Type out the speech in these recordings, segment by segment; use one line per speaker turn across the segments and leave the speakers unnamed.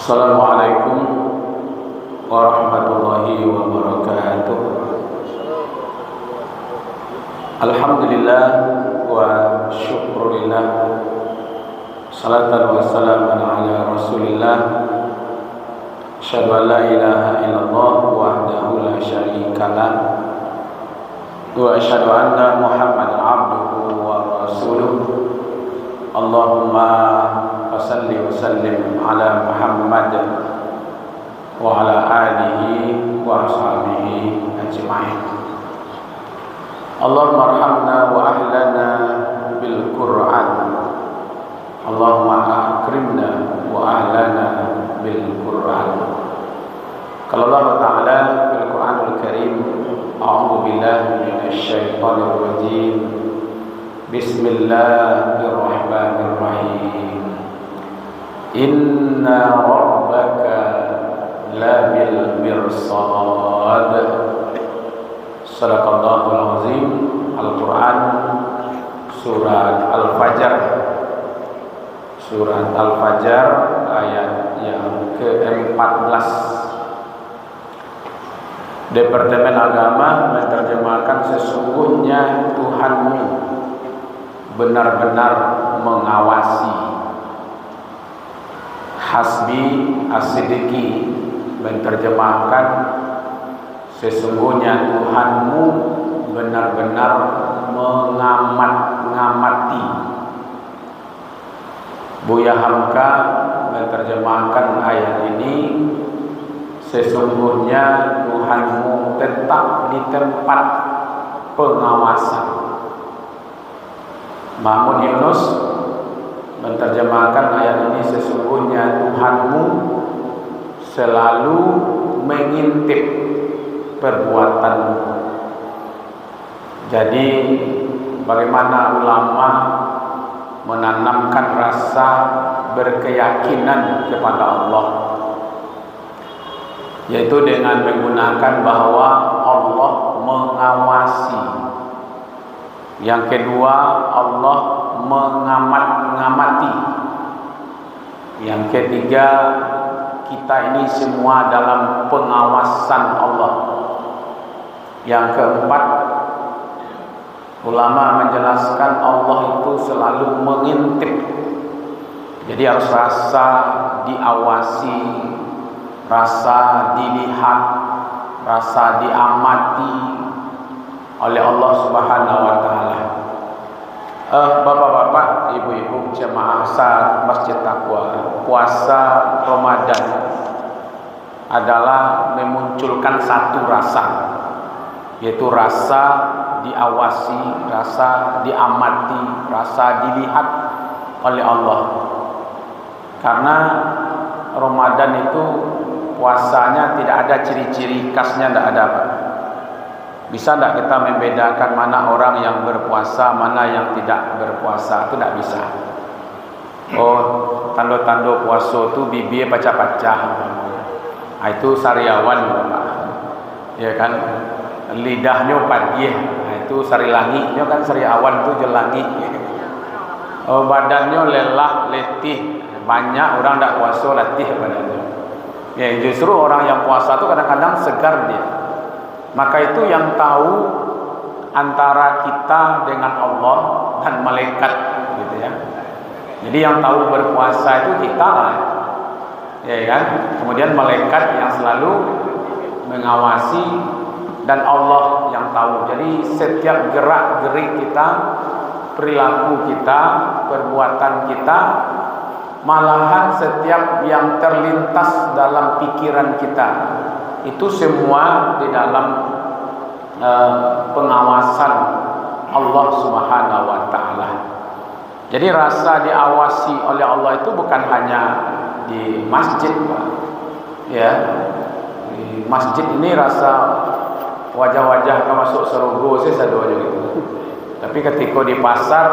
Assalamualaikum warahmatullahi wabarakatuh. Alhamdulillah wa syukurillah, salatan wa salaman ala rasulillah, asyhadu an la ilaha illallah wahdahu la syarikalah, wa asyhadu anna muhammadan abduhu wa rasuluh. Allahumma fasalli wa sallim ala Muhammad wa ala alihi wa ashabihi ajma'in. Allahumma arhamna wa ahlana bil Qur'an. Allahumma akrimna wa ahlana bil Qur'an. Kalau Allah Ta'ala fil Qur'anul Karim, a'udzu billahi minasy syaithanir rajim. Bismillahirrahmanirrahim. Inna rabbaka labil mirsad. Shadaqallahul azim. Al-Quran Surat Al-Fajr. Surat Al-Fajr ayat yang ke-14. Departemen Agama menerjemahkan, sesungguhnya Tuhanmu benar-benar mengawasi. Hasbi As-Siddiqi menerjemahkan, sesungguhnya Tuhanmu benar-benar mengamati. Buya Hamka menerjemahkan ayat ini, sesungguhnya Tuhanmu tetap di tempat pengawasan. Mahmud Yunus menerjemahkan ayat ini, sesungguhnya Tuhanmu selalu mengintip perbuatanmu. Jadi bagaimana ulama menanamkan rasa berkeyakinan kepada Allah, yaitu dengan menggunakan bahwa Allah mengawasi. Yang kedua, Allah mengamati. Yang ketiga, kita ini semua dalam pengawasan Allah. Yang keempat, ulama menjelaskan Allah itu selalu mengintip. Jadi harus rasa diawasi, rasa dilihat, rasa diamati oleh Allah Subhanahu wa taala. Bapak-bapak, ibu-ibu jemaah asar Masjid Taqwa, puasa Ramadan adalah memunculkan satu rasa, yaitu rasa diawasi, rasa diamati, rasa dilihat oleh Allah. Karena Ramadan itu puasanya tidak ada ciri-ciri khasnya, tidak ada, Pak. Bisa tidak kita membedakan mana orang yang berpuasa, mana yang tidak berpuasa? Itu tidak bisa. Oh, tanda-tanda puasa itu bibir pacah-pacah. Nah, itu sariawan, Bapak. Ya kan? Lidahnya padih. Nah, itu sari langitnya kan, sariawan itu jelangi. Oh, badannya lelah, letih. Banyak orang tidak puasa letih badannya. Ya, justru orang yang puasa itu kadang-kadang segar dia. Maka itu yang tahu antara kita dengan Allah dan malaikat, gitu ya. Jadi yang tahu berpuasa itu kita lah, ya kan. Kemudian malaikat yang selalu mengawasi, dan Allah yang tahu. Jadi setiap gerak-gerik kita, perilaku kita, perbuatan kita, malahan setiap yang terlintas dalam pikiran kita, itu semua di dalam pengawasan Allah Subhanahu wa taala. Jadi rasa diawasi oleh Allah itu bukan hanya di masjid, Pak. Ya. Di masjid ini rasa wajah-wajah masuk surga sih sadar gitu. Tapi ketika di pasar,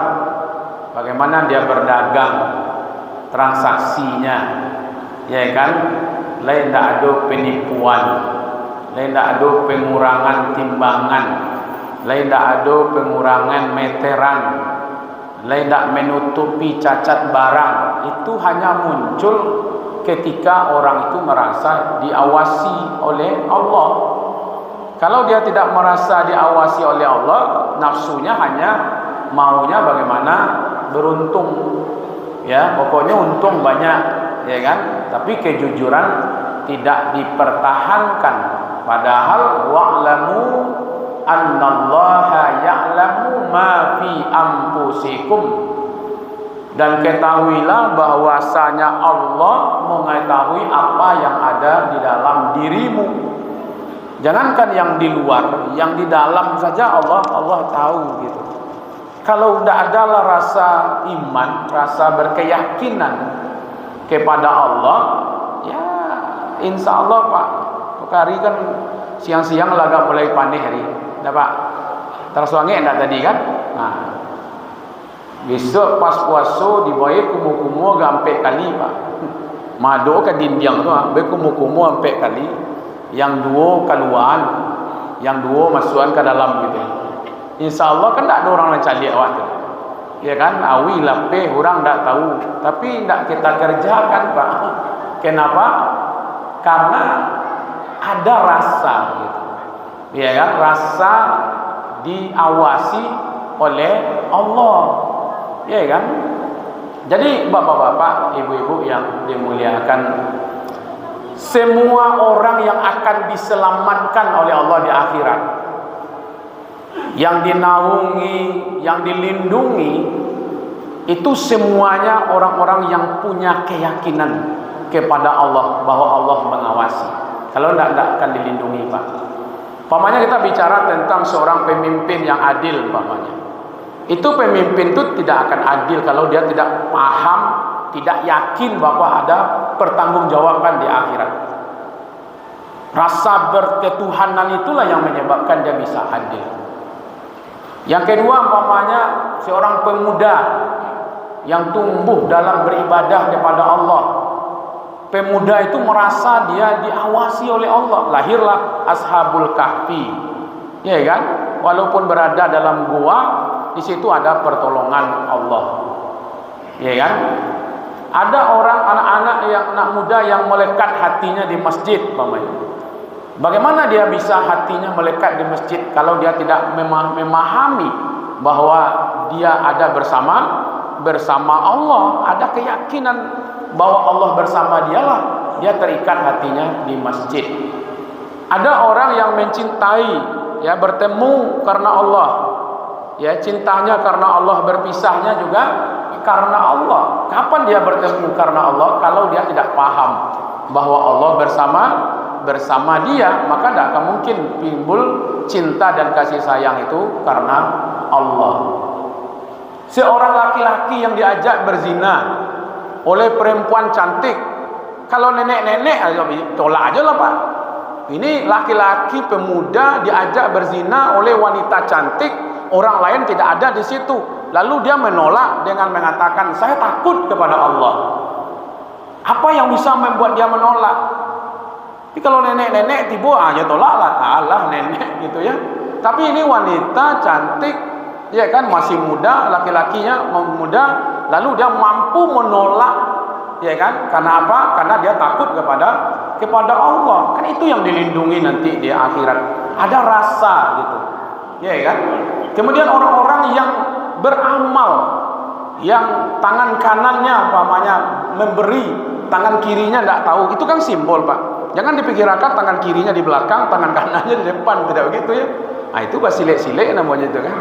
bagaimana dia berdagang, transaksinya, ya kan? Lain tidak ada penipuan, lain tidak ada pengurangan timbangan, lain tidak ada pengurangan meteran, lain tidak menutupi cacat barang. Itu hanya muncul ketika orang itu merasa diawasi oleh Allah. Kalau dia tidak merasa diawasi oleh Allah, nafsunya hanya maunya bagaimana beruntung, ya pokoknya untung banyak, ya kan, tapi kejujuran tidak dipertahankan. Padahal wa'lamu annallaha ya'lamu ma fi anfusikum, dan ketahuilah bahwasanya Allah mengetahui apa yang ada di dalam dirimu. Jangankan yang di luar, yang di dalam saja Allah tahu gitu. Kalau tidak adalah rasa iman, rasa berkeyakinan kepada Allah, ya insya Allah Pak, hari kan siang-siang laga mulai panih hari, dah Pak, tersuangi enggak tadi kan? Nah, besok pas puasa dibawa kumu-kumu sampai kali Pak, mado ke dinding tu, kumu-kumu sampai kali, yang dua keluar, yang dua masukan ke dalam gitu. Insya Allah kan tak ada orang yang cari awak tu, ya kan? Awi lapeh orang tak tahu, tapi tak kita kerjakan Pak. Kenapa? Karena ada rasa gitu, ya kan? Rasa diawasi oleh Allah, ya kan? Jadi bapak-bapak, ibu-ibu yang dimuliakan, semua orang yang akan diselamatkan oleh Allah di akhirat, yang dinaungi, yang dilindungi, itu semuanya orang-orang yang punya keyakinan kepada Allah bahwa Allah mengawasi. Kalau tidak akan dilindungi Pak. Pamannya kita bicara tentang seorang pemimpin yang adil, pamannya. Itu pemimpin itu tidak akan adil kalau dia tidak paham, tidak yakin bahwa ada pertanggungjawaban di akhirat. Rasa berketuhanan itulah yang menyebabkan dia bisa adil. Yang kedua, umpamanya seorang pemuda yang tumbuh dalam beribadah kepada Allah. Pemuda itu merasa dia diawasi oleh Allah. Lahirlah Ashabul Kahfi, ya kan? Walaupun berada dalam gua, di situ ada pertolongan Allah, ya kan? Ada orang anak-anak yang anak muda yang melekat hatinya di masjid, umpamanya. Bagaimana dia bisa hatinya melekat di masjid kalau dia tidak memahami bahwa dia ada bersama Allah, ada keyakinan bahwa Allah bersama dialah, dia terikat hatinya di masjid. Ada orang yang mencintai, ya bertemu karena Allah, ya cintanya karena Allah, berpisahnya juga karena Allah. Kapan dia bertemu karena Allah? Kalau dia tidak paham bahwa Allah bersama dia, maka tidak akan mungkin timbul cinta dan kasih sayang itu karena Allah. Seorang laki-laki yang diajak berzina oleh perempuan cantik, kalau nenek-nenek aja tolak aja lah Pak. Ini laki-laki pemuda diajak berzina oleh wanita cantik, orang lain tidak ada di situ, lalu dia menolak dengan mengatakan saya takut kepada Allah. Apa yang bisa membuat dia menolak? Tapi kalau nenek-nenek tiba aja tolak lah, alah nenek gitu ya. Tapi ini wanita cantik, ya kan, masih muda, laki-lakinya muda, lalu dia mampu menolak, ya kan? Karena apa? Karena dia takut kepada Allah. Kan itu yang dilindungi nanti di akhirat. Ada rasa gitu, ya kan? Kemudian orang-orang yang beramal, yang tangan kanannya umpamanya memberi, tangan kirinya tidak tahu, itu kan simbol Pak. Jangan dipikirkan tangan kirinya di belakang, tangan kanannya di depan, tidak begitu ya. Nah itu silek-silek namanya itu kan.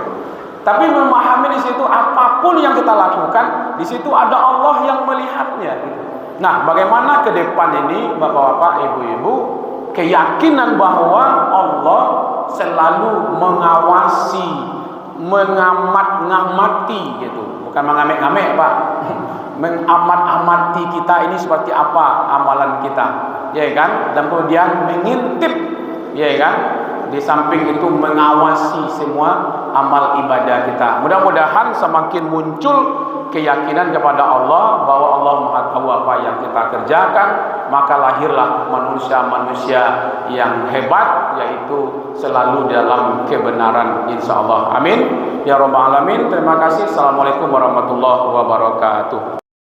Tapi memahami di situ apapun yang kita lakukan, di situ ada Allah yang melihatnya. Nah, bagaimana ke depan ini, bapak-bapak, ibu-ibu, keyakinan bahwa Allah selalu mengawasi, mengamat-ngamati gitu, bukan mengamek-ngamek Pak, mengamat-amati kita ini seperti apa amalan kita, ya kan? Dan kemudian mengintip, ya kan? Di samping itu mengawasi semua amal ibadah kita. Mudah-mudahan semakin muncul keyakinan kepada Allah bahwa Allah Maha tahu apa yang kita kerjakan, maka lahirlah manusia-manusia yang hebat, yaitu selalu dalam kebenaran insyaallah. Amin ya rabbal alamin. Terima kasih. Assalamualaikum warahmatullahi wabarakatuh.